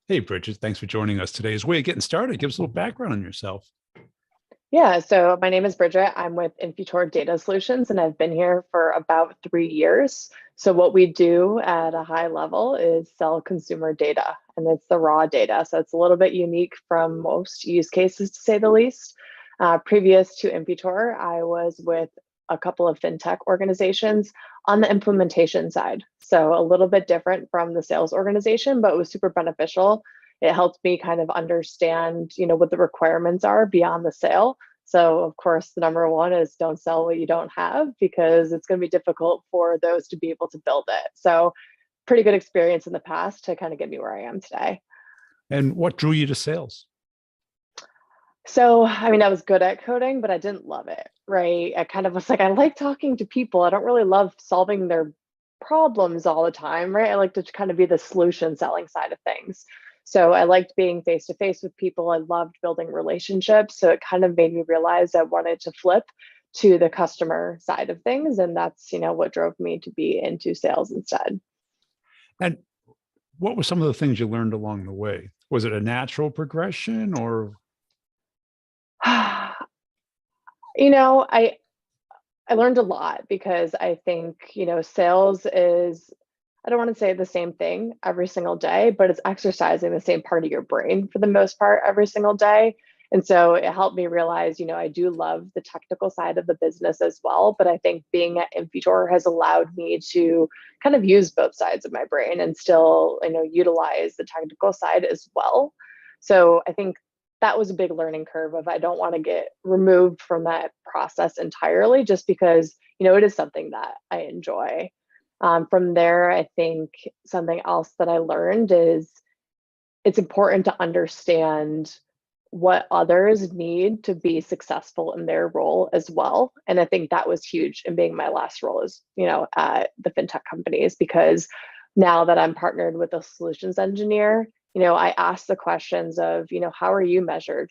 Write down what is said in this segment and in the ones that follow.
Hey, Bridget, thanks for joining us today. As a way of getting started, give us a little background on yourself. Yeah, so my name is Bridget. I'm with Infutor Data Solutions, and I've been here for about 3 years. So what we do at a high level is sell consumer data, and it's the raw data. So it's a little bit unique from most use cases, to say the least. Previous to Infutor, I was with a couple of fintech organizations on the implementation side. So a little bit different from the sales organization, but it was super beneficial. It helped me kind of understand, what the requirements are beyond the sale. So of course, the number one is don't sell what you don't have, because it's going to be difficult for those to be able to build it. So pretty good experience in the past to kind of get me where I am today. And what drew you to sales? So, I mean, I was good at coding, but I didn't love it, right? I kind of was like, I like talking to people. I don't really love solving their problems all the time, right? I like to kind of be the solution selling side of things. So I liked being face to face with people. I loved building relationships. So it kind of made me realize I wanted to flip to the customer side of things. And that's, what drove me to be into sales instead. And what were some of the things you learned along the way? Was it a natural progression or? I learned a lot because I think, sales is, I don't want to say the same thing every single day, but it's exercising the same part of your brain for the most part every single day. And so it helped me realize, I do love the technical side of the business as well. But I think being at Infutor has allowed me to kind of use both sides of my brain and still, utilize the technical side as well. So I think that was a big learning curve of I don't want to get removed from that process entirely just because, it is something that I enjoy. From there, I think something else that I learned is it's important to understand what others need to be successful in their role as well. And I think that was huge in being my last role as, at the fintech companies, because now that I'm partnered with a solutions engineer, I ask the questions of, how are you measured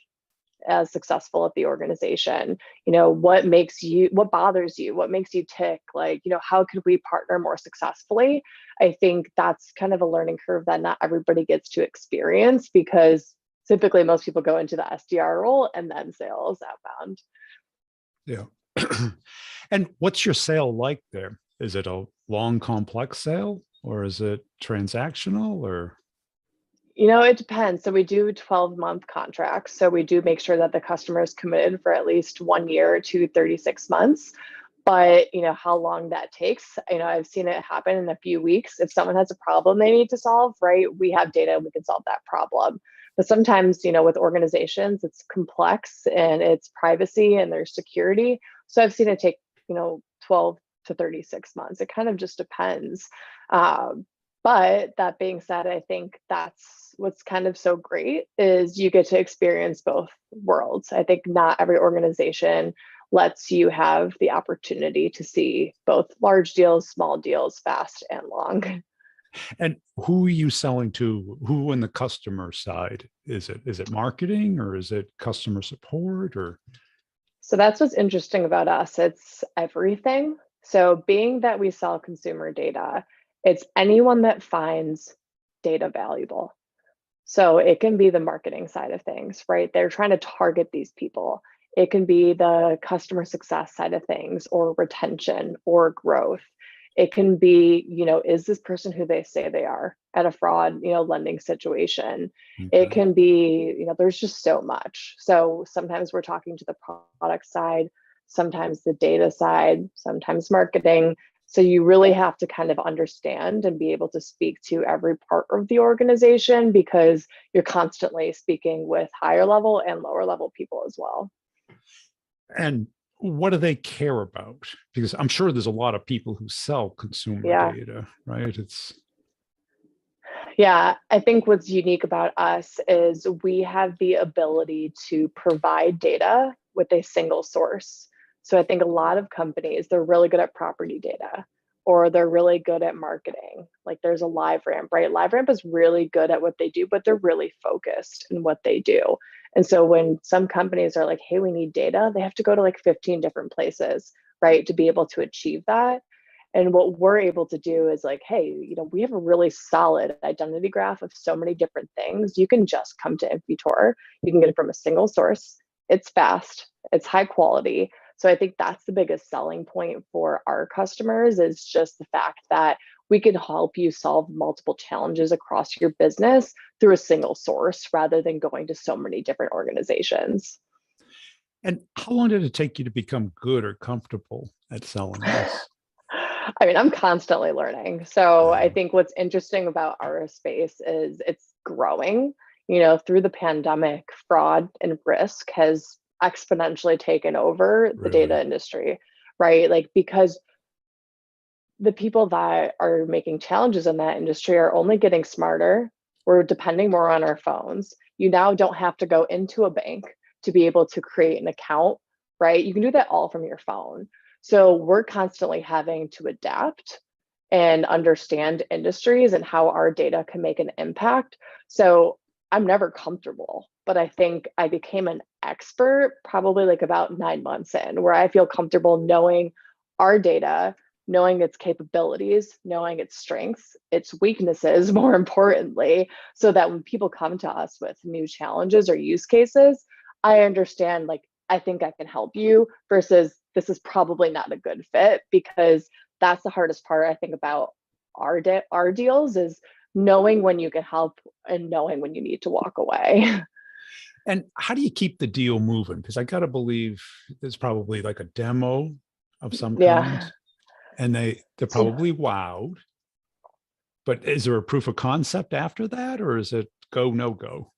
as successful at the organization? What bothers you? What makes you tick? Like, how could we partner more successfully? I think that's kind of a learning curve that not everybody gets to experience, because typically most people go into the SDR role and then sales outbound. Yeah. And what's your sale like there? Is it a long, complex sale or is it transactional or? It depends. So we do 12-month contracts. So we do make sure that the customer is committed for at least 1 year to 36 months. But how long that takes, I've seen it happen in a few weeks. If someone has a problem they need to solve, right, we have data, we can solve that problem. But sometimes, with organizations, it's complex and it's privacy and there's security. So I've seen it take, 12 to 36 months. It kind of just depends. But that being said, I think that's what's kind of so great is you get to experience both worlds. I think not every organization lets you have the opportunity to see both large deals, small deals, fast and long. And who are you selling to? Who in the customer side? Is it marketing or is it customer support or? So that's what's interesting about us. It's everything. So being that we sell consumer data, it's anyone that finds data valuable. So it can be the marketing side of things, right? They're trying to target these people. It can be the customer success side of things, or retention or growth. It can be, is this person who they say they are at a fraud, lending situation? It Okay. can be, there's just so much. So sometimes we're talking to the product side, sometimes the data side, sometimes marketing. So you really have to kind of understand and be able to speak to every part of the organization, because you're constantly speaking with higher level and lower level people as well. And what do they care about? Because I'm sure there's a lot of people who sell consumer Yeah. data, right? Yeah, I think what's unique about us is we have the ability to provide data with a single source. So I think a lot of companies, they're really good at property data, or they're really good at marketing. Like there's a LiveRamp, right? LiveRamp is really good at what they do, but they're really focused in what they do. And so when some companies are like, hey, we need data, they have to go to like 15 different places, right, to be able to achieve that. And what we're able to do is like, hey, we have a really solid identity graph of so many different things. You can just come to Infutor. You can get it from a single source. It's fast, it's high quality. So I think that's the biggest selling point for our customers, is just the fact that we can help you solve multiple challenges across your business through a single source rather than going to so many different organizations. And how long did it take you to become good or comfortable at selling this? I mean, I'm constantly learning. So I Yeah, think what's interesting about our space is it's growing. Through the pandemic, fraud and risk has exponentially taken over the really. data industry, right? Like, because the people that are making challenges in that industry are only getting smarter. We're depending more on our phones. You now don't have to go into a bank to be able to create an account, right? You can do that all from your phone. So we're constantly having to adapt and understand industries and how our data can make an impact. So I'm never comfortable, but I think I became an expert probably like about 9 months in, where I feel comfortable knowing our data, knowing its capabilities, knowing its strengths, its weaknesses, more importantly, so that when people come to us with new challenges or use cases, I understand, like, I think I can help you versus this is probably not a good fit, because that's the hardest part I think about our deals is knowing when you can help and knowing when you need to walk away. And how do you keep the deal moving? Because I got to believe there's probably like a demo of some kind, Yeah. and they're So probably wowed. But is there a proof of concept after that, or is it go, no go?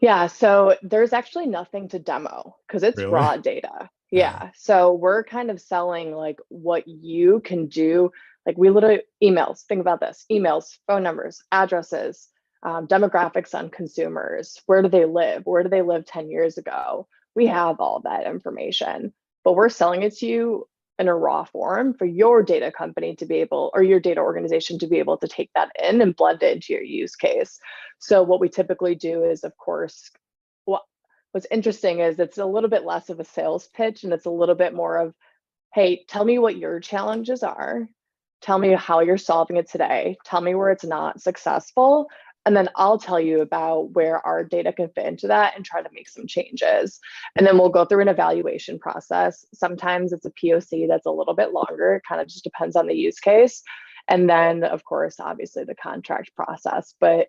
yeah, so there's actually nothing to demo because it's Really? raw data. Yeah. Yeah. So we're kind of selling like what you can do. Like, we literally emails, think about this: emails, phone numbers, addresses, demographics on consumers. Where do they live? Where do they live 10 years ago? We have all that information, but we're selling it to you in a raw form for your data company to be able, or your data organization to be able to take that in and blend it into your use case. So what we typically do is, of course, what what's interesting is it's a little bit less of a sales pitch and it's a little bit more of, hey, tell me what your challenges are. Tell me how you're solving it today. Tell me where it's not successful. And then I'll tell you about where our data can fit into that and try to make some changes. And then we'll go through an evaluation process. Sometimes it's a POC that's a little bit longer. It kind of just depends on the use case. And then, of course, obviously the contract process. But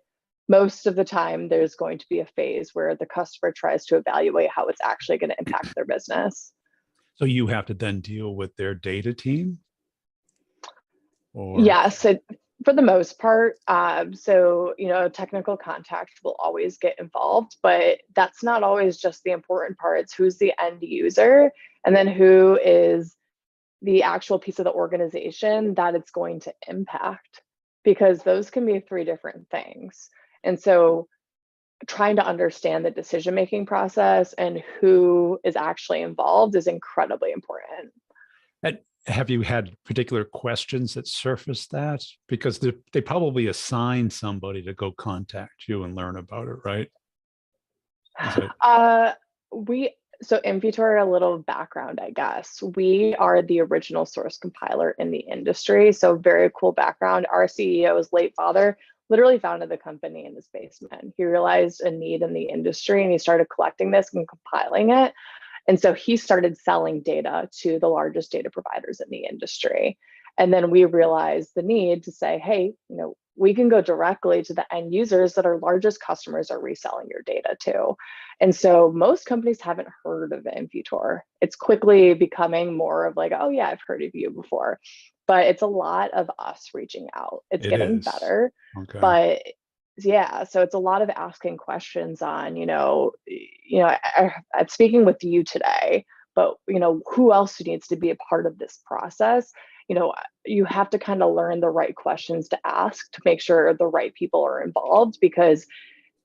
most of the time, there's going to be a phase where the customer tries to evaluate how it's actually going to impact their business. So you have to then deal with their data team, or Yes, for the most part. So, technical contact will always get involved, but that's not always just the important part. It's who's the end user, and then who is the actual piece of the organization that it's going to impact, because those can be three different things. And so, trying to understand the decision making process and who is actually involved is incredibly important. and have you had particular questions that surface that? Because they probably assign somebody to go contact you and learn about it, right? Is it Uh, we so Infutor, a little background, I guess. We are the original source compiler in the industry. So very cool background. Our CEO's late father literally founded the company in his basement. He realized a need in the industry and he started collecting this and compiling it. And so he started selling data to the largest data providers in the industry. And then we realized the need to say, hey, we can go directly to the end users that our largest customers are reselling your data to. And so most companies haven't heard of Infutor. It's quickly becoming more of like, oh yeah, I've heard of you before. But it's a lot of us reaching out. It's it getting is. better. Okay. But yeah, so it's a lot of asking questions on, I'm speaking with you today, but who else needs to be a part of this process? You have to kind of learn the right questions to ask to make sure the right people are involved, because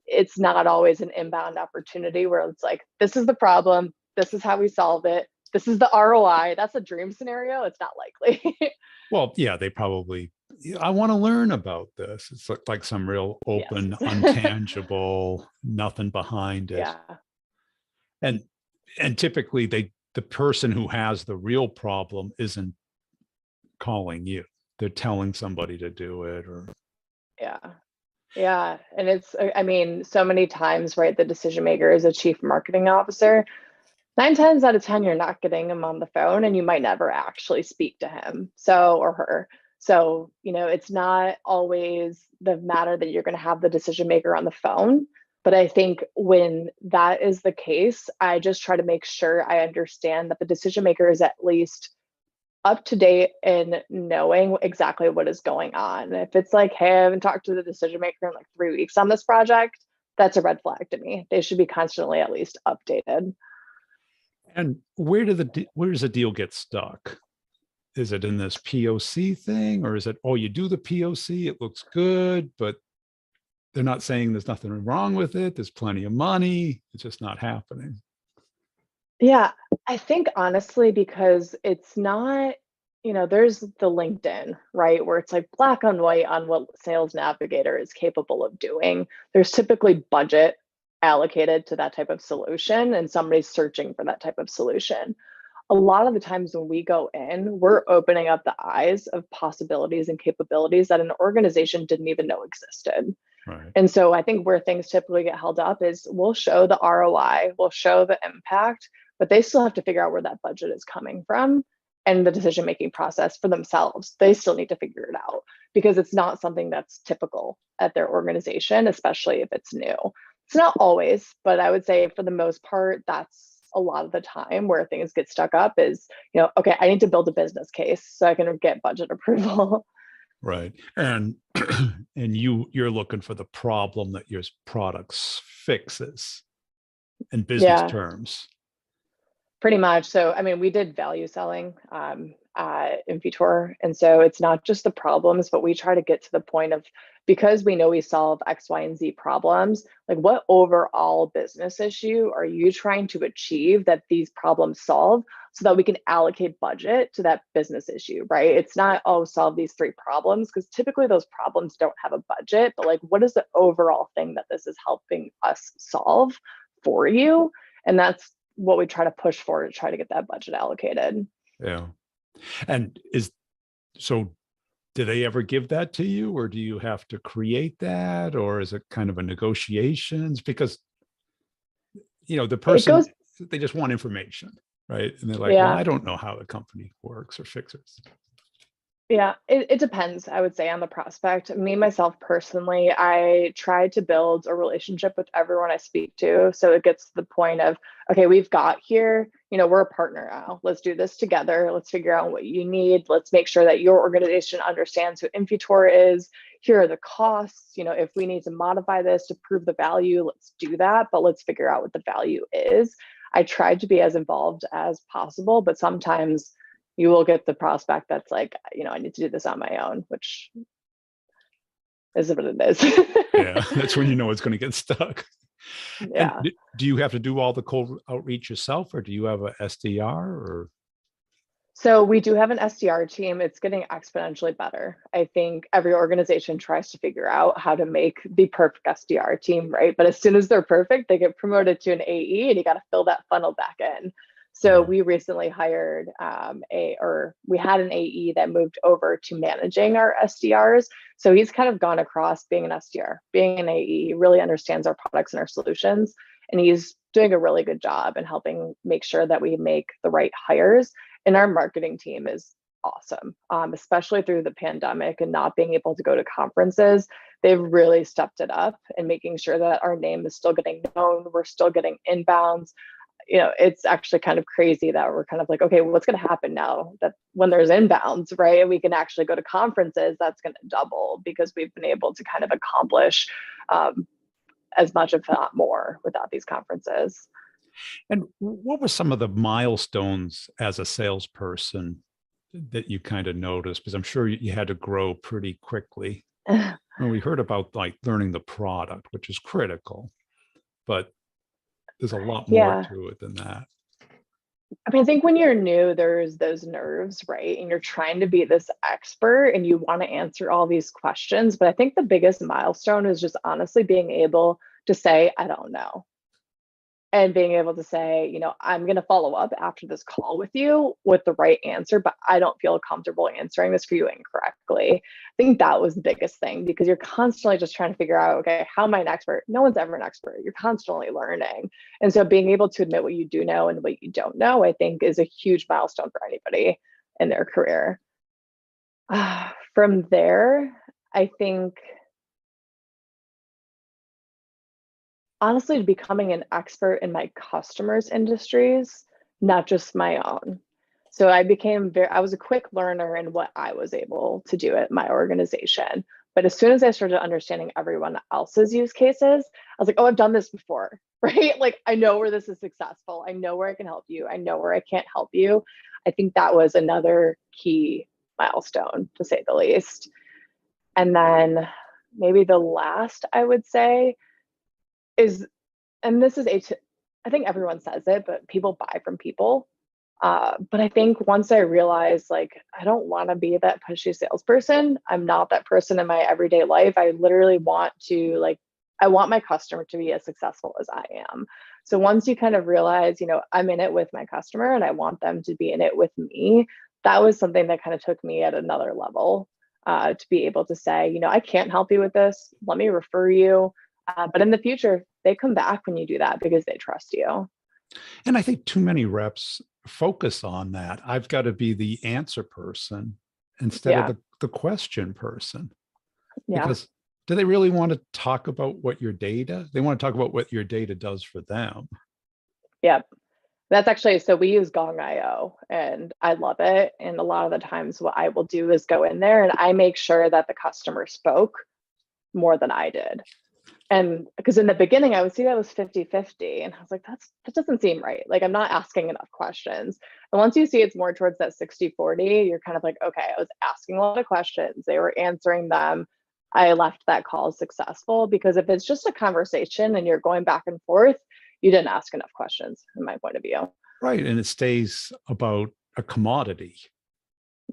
it's not always an inbound opportunity where it's like, this is the problem, this is how we solve it, this is the ROI. That's a dream scenario. It's not likely. Well, yeah, they probably, "Yeah, I want to learn about this." It's like some real Yes. open, untangible, nothing behind it. Yeah. And typically the person who has the real problem isn't calling you. They're telling somebody to do it, or Yeah. Yeah. And it's, I mean, so many times, right? The decision maker is a chief marketing officer. 9 times out of 10, you're not getting him on the phone and you might never actually speak to him. So, or her. So, it's not always the matter that you're going to have the decision maker on the phone. But I think when that is the case, I just try to make sure I understand that the decision maker is at least up to date in knowing exactly what is going on. If it's like, hey, I haven't talked to the decision maker in like 3 weeks on this project, that's a red flag to me. They should be constantly at least updated. and where does the deal get stuck? Is it in this POC thing, or is it, oh, you do the POC, it looks good, but they're not saying there's nothing wrong with it, there's plenty of money, it's just not happening? Yeah, I think honestly, because it's not, there's the LinkedIn, right? Where it's like black on white on what Sales Navigator is capable of doing. There's typically budget allocated to that type of solution, and somebody's searching for that type of solution. A lot of the times when we go in, we're opening up the eyes of possibilities and capabilities that an organization didn't even know existed. Right. And so I think where things typically get held up is we'll show the ROI, we'll show the impact, but they still have to figure out where that budget is coming from and the decision making process for themselves. They still need to figure it out because it's not something that's typical at their organization, especially if it's new. It's not always, but I would say for the most part, that's a lot of the time where things get stuck up is, okay, I need to build a business case so I can get budget approval. Right. And and you're looking for the problem that your products fixes in business Yeah. terms. Pretty much. So, I mean, we did value selling at Infutor. And so it's not just the problems, but we try to get to the point of, because we know we solve X, Y, and Z problems, like what overall business issue are you trying to achieve that these problems solve so that we can allocate budget to that business issue, right? It's not, oh, solve these 3 problems, because typically those problems don't have a budget, but like, what is the overall thing that this is helping us solve for you? And that's what we try to push for to try to get that budget allocated. Yeah. And so do they ever give that to you, or do you have to create that, or is it kind of a negotiations? Because the It person, goes, they just want information, right? And they're like, well, yeah, I don't know how the company works or fixes. yeah, it depends, I would say, on the prospect. Me, myself personally, I try to build a relationship with everyone I speak to. So it gets to the point of, okay, we've got here, we're a partner now. Let's do this together. Let's figure out what you need. Let's make sure that your organization understands who Infutor is. Here are the costs. If we need to modify this to prove the value, let's do that. But let's figure out what the value is. I tried to be as involved as possible, but sometimes you will get the prospect that's like, I need to do this on my own, which is what it is. Yeah, that's when you know it's going to get stuck. And Yeah. do you have to do all the cold outreach yourself, or do you have a SDR, or? So we do have an SDR team. It's getting exponentially better. I think every organization tries to figure out how to make the perfect SDR team, right? But as soon as they're perfect, they get promoted to an AE and you got to fill that funnel back in. So Yeah. we recently hired we had an AE that moved over to managing our SDRs. So he's kind of gone across being an SDR, being an AE, he really understands our products and our solutions. And he's doing a really good job in helping make sure that we make the right hires. And our marketing team is awesome, especially through the pandemic and not being able to go to conferences. They've really stepped it up and making sure that our name is still getting known. We're still getting inbounds. It's actually kind of crazy that we're kind of like, okay, what's going to happen now that when there's inbounds, right? And we can actually go to conferences, that's going to double because we've been able to kind of accomplish as much, if not more, without these conferences. And what were some of the milestones as a salesperson that you kind of noticed? Because I'm sure you had to grow pretty quickly. When we heard about like learning the product, which is critical, but there's a lot more Yeah. to it than that. I mean, I think when you're new, there's those nerves, right? And you're trying to be this expert and you want to answer all these questions. But I think the biggest milestone is just honestly being able to say, I don't know. and being able to say, I'm going to follow up after this call with you with the right answer, but I don't feel comfortable answering this for you incorrectly. I think that was the biggest thing, because you're constantly just trying to figure out, okay, how am I an expert? No one's ever an expert. You're constantly learning. And so being able to admit what you do know and what you don't know, I think is a huge milestone for anybody in their career. From there, I think, honestly, becoming an expert in my customers' industries, not just my own. So I was a quick learner in what I was able to do at my organization. But as soon as I started understanding everyone else's use cases, I was like, oh, I've done this before, right? Like, I know where this is successful. I know where I can help you. I know where I can't help you. I think that was another key milestone, to say the least. And then maybe the last I would say is, and this is I think everyone says it, but people buy from people. But I think once I realized, like, I don't want to be that pushy salesperson. I'm not that person in my everyday life. I literally want to, like, I want my customer to be as successful as I am. So once you kind of realize, I'm in it with my customer and I want them to be in it with me, that was something that kind of took me at another level, to be able to say, I can't help you with this. Let me refer you. But in the future, they come back when you do that because they trust you. And I think too many reps focus on that. I've got to be the answer person instead of Yeah. the question person. Yeah. Because do they really want to talk about what your data? They want to talk about what your data does for them. Yeah. That's actually, so we use Gong.io and I love it. And a lot of the times what I will do is go in there and I make sure that the customer spoke more than I did. And because in the beginning I would see that was 50-50 and I was like, that doesn't seem right. Like, I'm not asking enough questions. And once you see it's more towards that 60-40, you're kind of like, okay, I was asking a lot of questions. They were answering them. I left that call successful, because if it's just a conversation and you're going back and forth, you didn't ask enough questions, in my point of view. Right. And it stays about a commodity.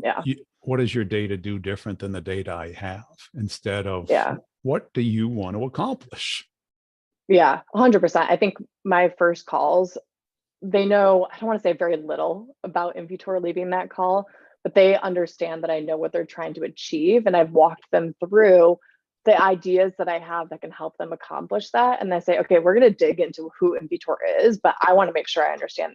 Yeah. What does your data do different than the data I have, instead of Yeah. what do you want to accomplish? Yeah. 100%. I think my first calls, they know, I don't want to say very little about Infutor leaving that call, but they understand that I know what they're trying to achieve. And I've walked them through the ideas that I have that can help them accomplish that. And I say, okay, we're going to dig into who Infutor is, but I want to make sure I understand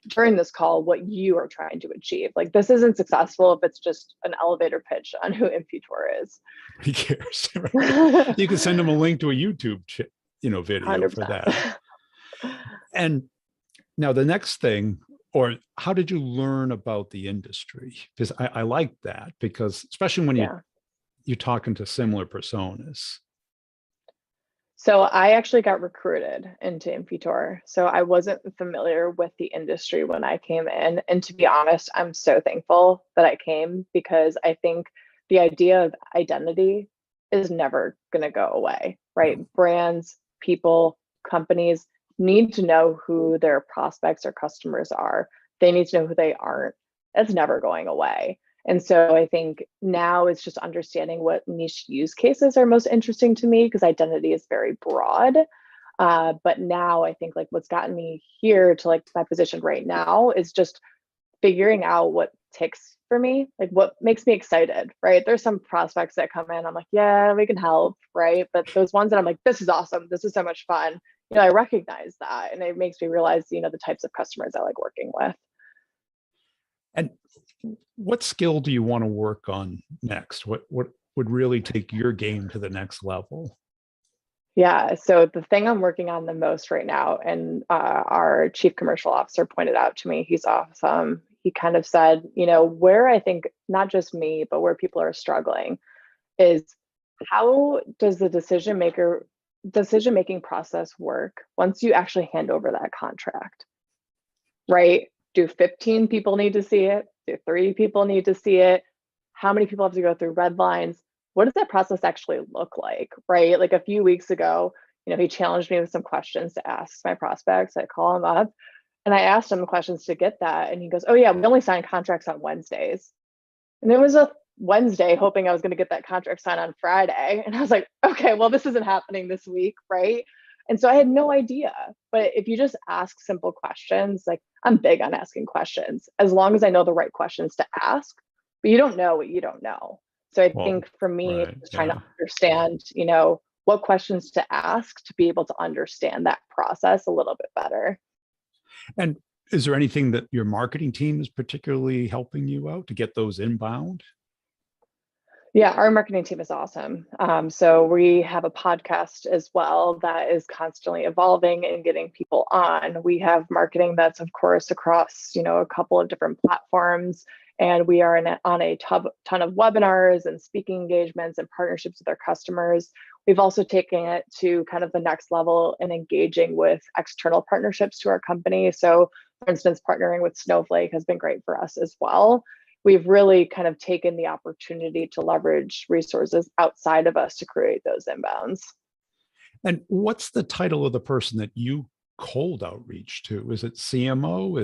during this call, what you are trying to achieve. Like, this isn't successful if it's just an elevator pitch on who Infutor is. Who cares? Right? You can send them a link to a YouTube video for 100%. that. And now the next thing, or how did you learn about the industry? Because I like that, because especially when Yeah. you're talking to similar personas. So I actually got recruited into Infutor. So I wasn't familiar with the industry when I came in. And to be honest, I'm so thankful that I came, because I think the idea of identity is never going to go away, right? Brands, people, companies need to know who their prospects or customers are. They need to know who they aren't. That's never going away. And so I think now it's just understanding what niche use cases are most interesting to me, because identity is very broad. But now I think, like, what's gotten me here to, like, my position right now is just figuring out what ticks for me, like what makes me excited, right? There's some prospects that come in, I'm like, yeah, we can help, right? But those ones that I'm like, this is awesome, this is so much fun, I recognize that. And it makes me realize, the types of customers I like working with. And what skill do you want to work on next? What would really take your game to the next level? Yeah, so the thing I'm working on the most right now, and our chief commercial officer pointed out to me, he's awesome. He kind of said, where I think not just me, but where people are struggling is, how does the decision making process work once you actually hand over that contract, right? Do 15 people need to see it? Do 3 people need to see it? How many people have to go through red lines? What does that process actually look like, right? Like, a few weeks ago, he challenged me with some questions to ask my prospects. I call him up and I asked him questions to get that. And he goes, oh yeah, we only sign contracts on Wednesdays. And it was a Wednesday, hoping I was going to get that contract signed on Friday. And I was like, okay, well, this isn't happening this week, right? And so I had no idea. But if you just ask simple questions, like I'm big on asking questions, as long as I know the right questions to ask, but you don't know what you don't know. So I Well, think for me, right. it's trying to Yeah. understand, what questions to ask to be able to understand that process a little bit better. And is there anything that your marketing team is particularly helping you out to get those inbound? Yeah, our marketing team is awesome. So we have a podcast as well that is constantly evolving and getting people on. We have marketing that's, of course, across a couple of different platforms, and we are on a ton of webinars and speaking engagements and partnerships with our customers. We've also taken it to kind of the next level in engaging with external partnerships to our company. So, for instance, partnering with Snowflake has been great for us as well. We've really kind of taken the opportunity to leverage resources outside of us to create those inbounds. And what's the title of the person that you cold outreach to? Is it CMO?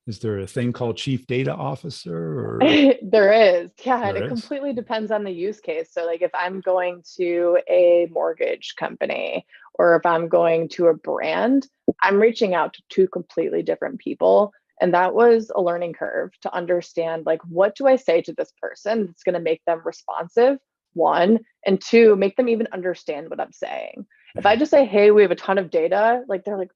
Is there a thing called chief data officer or There is, yeah, and there it is? completely depends on the use case. So, like if I'm going to a mortgage company or if I'm going to a brand, I'm reaching out to two completely different people. And that was a learning curve to understand, like, what do I say to this person that's going to make them responsive? One, and two, make them even understand what I'm saying. If I just say, hey, we have a ton of data, like they're like,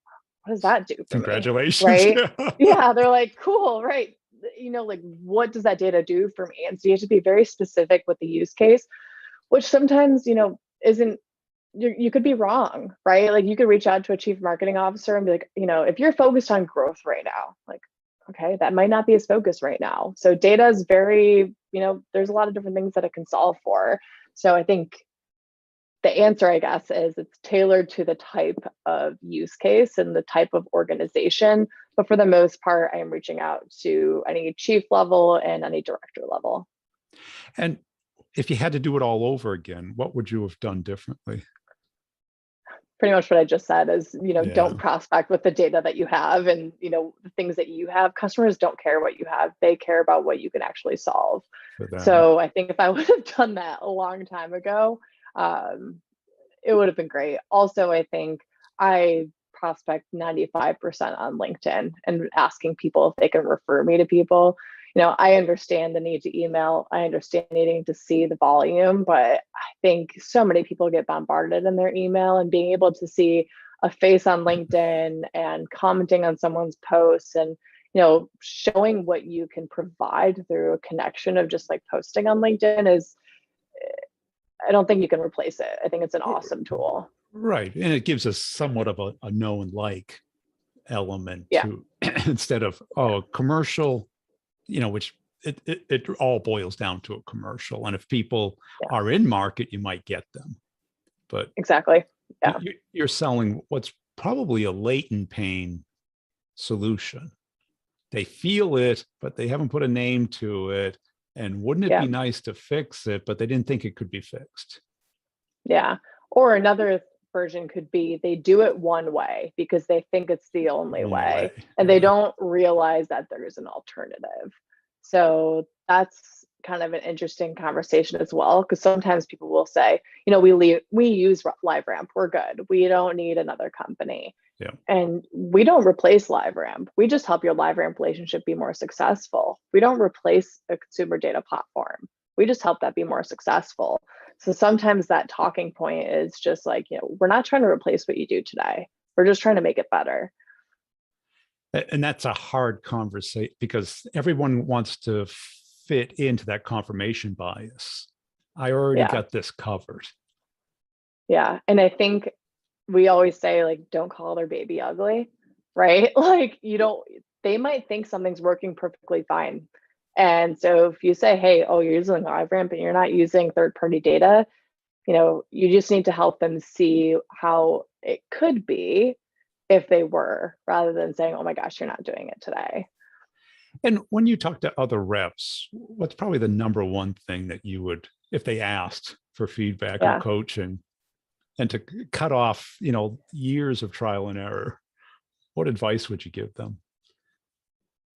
what does that do for me? Congratulations. Right? Yeah. Yeah, they're like, cool, right. Like what does that data do for me? And so you have to be very specific with the use case, which sometimes, isn't, you could be wrong, right? Like you could reach out to a chief marketing officer and be like, if you're focused on growth right now, like, okay, that might not be his focus right now. So data is very, there's a lot of different things that it can solve for. So I think the answer, I guess, is it's tailored to the type of use case and the type of organization. But for the most part, I am reaching out to any chief level and any director level. And if you had to do it all over again, what would you have done differently? Pretty much what I just said is, Yeah, don't prospect with the data that you have and, the things that you have. Customers don't care what you have. They care about what you can actually solve. for them. So I think if I would have done that a long time ago, um, it would have been great. Also, I think I prospect 95% on LinkedIn and asking people if they can refer me to people. I understand the need to email. I understand needing to see the volume, but I think so many people get bombarded in their email, and being able to see a face on LinkedIn and commenting on someone's posts and showing what you can provide through a connection of just like posting on LinkedIn is, I don't think you can replace it. I think it's an awesome tool. Right. And it gives us somewhat of a know and like element Yeah. to instead of, commercial, which it all boils down to a commercial. And if people Yeah, are in market, you might get them. But exactly. Yeah. you're selling what's probably a latent pain solution. They feel it, but they haven't put a name to it. And wouldn't it Yeah. be nice to fix it? But they didn't think it could be fixed. Yeah. Or another version could be they do it one way because they think it's the only Only way. way, and they Yeah. don't realize that there's an alternative. So that's kind of an interesting conversation as well, because sometimes people will say, we use LiveRamp, we're good, we don't need another company. Yeah. And we don't replace LiveRamp. We just help your LiveRamp relationship be more successful. We don't replace a consumer data platform. We just help that be more successful. So sometimes that talking point is just like, we're not trying to replace what you do today. We're just trying to make it better. And that's a hard conversation because everyone wants to fit into that confirmation bias. I already Yeah. got this covered. Yeah. And I think we always say, like, don't call their baby ugly, right? Like, they might think something's working perfectly fine. And so if you say, hey, oh, you're using LiveRamp and you're not using third-party data, you just need to help them see how it could be if they were, rather than saying, oh my gosh, you're not doing it today. And when you talk to other reps, what's probably the number one thing that you would, if they asked for feedback or Yeah. coaching, and to cut off, years of trial and error, what advice would you give them?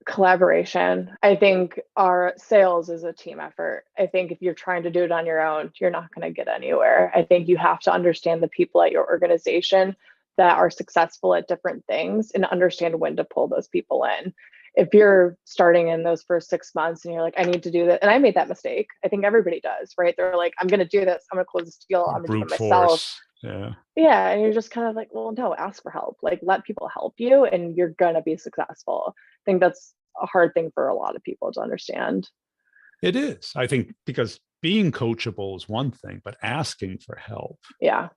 Collaboration. I think our sales is a team effort. I think if you're trying to do it on your own, you're not going to get anywhere. I think you have to understand the people at your organization that are successful at different things and understand when to pull those people in. If you're starting in those first 6 months and you're like, I need to do that. And I made that mistake. I think everybody does, right? They're like, I'm going to do this. I'm going to close this deal. I'm going to do it Brute myself. force. Yeah. Yeah. And you're just kind of like, well, no, ask for help. Like, let people help you and you're going to be successful. I think that's a hard thing for a lot of people to understand. It is. I think because being coachable is one thing, but asking for help. Yeah.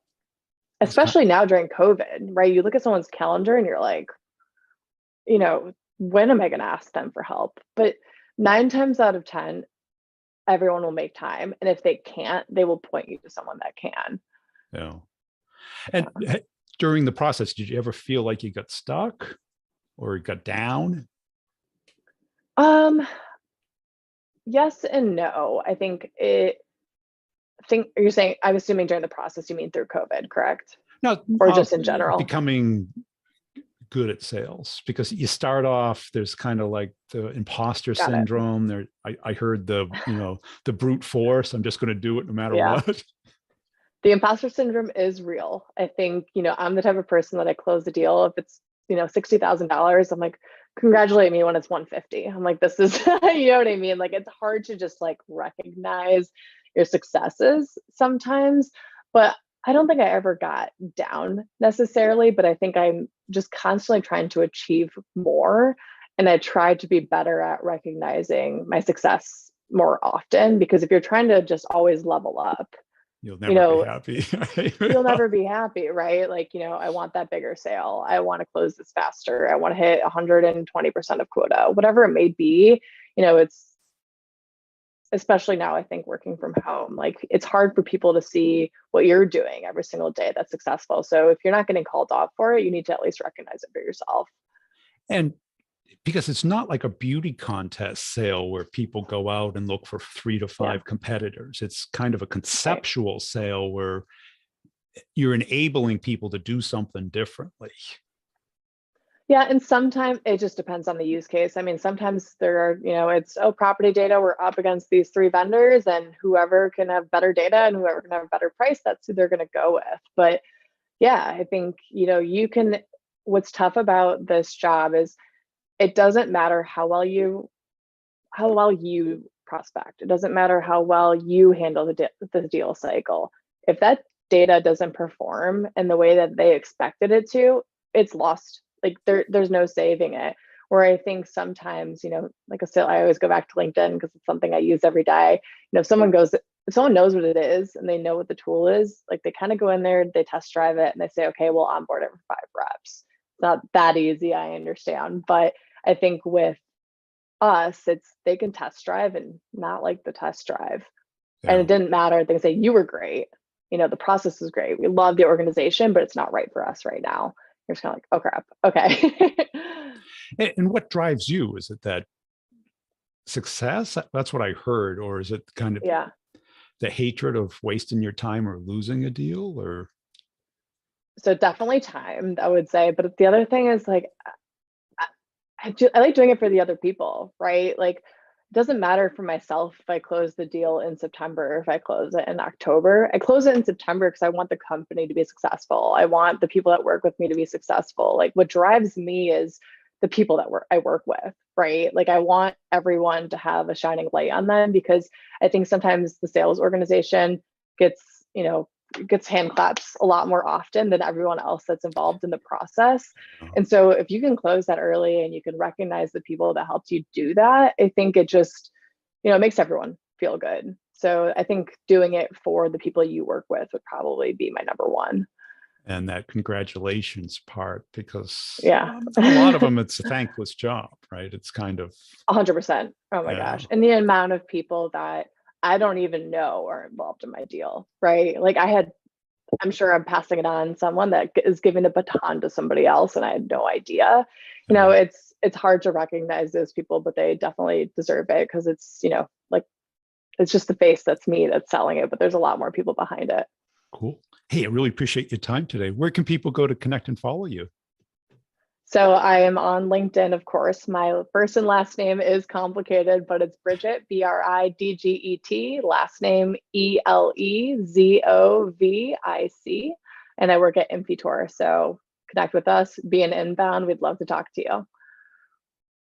Especially now during COVID, right? You look at someone's calendar and you're like, when am I going to ask them for help? But 9 times out of 10, everyone will make time. And if they can't, they will point you to someone that can. Yeah. And during the process, did you ever feel like you got stuck or got down? Yes and no. I think you're saying, I'm assuming during the process, you mean through COVID, correct? No, Or just in general? becoming good at sales, because you start off, there's kind of like the imposter syndrome there. I heard the brute force. I'm just going to do it no matter what. The imposter syndrome is real. I think, I'm the type of person that I close the deal. If it's, $60,000, I'm like, congratulate me when it's 150. I'm like, this is, you know what I mean? Like, it's hard to just like recognize your successes sometimes, but I don't think I ever got down necessarily, but I think I'm just constantly trying to achieve more. And I try to be better at recognizing my success more often, because if you're trying to just always level up, you'll never be happy. You'll never be happy, right? Like, I want that bigger sale. I want to close this faster. I want to hit 120% of quota, whatever it may be. It's, especially now, I think working from home, like it's hard for people to see what you're doing every single day that's successful. So if you're not getting called off for it, you need to at least recognize it for yourself. And because it's not like a beauty contest sale where people go out and look for 3 to 5 competitors. It's kind of a conceptual sale where you're enabling people to do something differently. Yeah, and sometimes it just depends on the use case. I mean, sometimes there are, it's, property data, we're up against these 3 vendors, and whoever can have better data and whoever can have a better price, that's who they're going to go with. But yeah, I think, what's tough about this job is it doesn't matter how well you prospect. It doesn't matter how well you handle the deal cycle. If that data doesn't perform in the way that they expected it to, it's lost. Like there's no saving it. Where I think sometimes, like I always go back to LinkedIn because it's something I use every day. If someone knows what it is and they know what the tool is, like they kind of go in there, they test drive it and they say, okay, we'll onboard it for 5 reps. It's not that easy, I understand. But I think with us, they can test drive and not like the test drive. Yeah. And it didn't matter. They can say, you were great. The process is great. We love the organization, but it's not right for us right now. You're just kind of like, oh crap. Okay. And what drives you? Is it that success? That's what I heard. Or is it kind of the hatred of wasting your time or losing a deal? Or so definitely time, I would say. But the other thing is like, I like doing it for the other people, right? Like, it doesn't matter for myself if I close the deal in September or if I close it in October. I close it in September because I want the company to be successful. I want the people that work with me to be successful. Like, what drives me is the people that I work with, right? Like, I want everyone to have a shining light on them, because I think sometimes the sales organization gets hand claps a lot more often than everyone else that's involved in the process. And so if you can close that early and you can recognize the people that helped you do that, I think it just, it makes everyone feel good. So I think doing it for the people you work with would probably be my number one. And that congratulations part, because a lot of them, it's a thankless job, right? It's kind of 100%. Oh my gosh. And the amount of people that I don't even know are involved in my deal, right? Like I'm sure I'm passing it on someone that is giving the baton to somebody else and I had no idea. It's hard to recognize those people, but they definitely deserve it, because it's, like, it's just the face that's me that's selling it, but there's a lot more people behind it. Cool. Hey, I really appreciate your time today. Where can people go to connect and follow you? So I am on LinkedIn, of course. My first and last name is complicated, but it's Bridget, Bridget. Last name Elezovic. And I work at Imposter. So connect with us, be an inbound. We'd love to talk to you.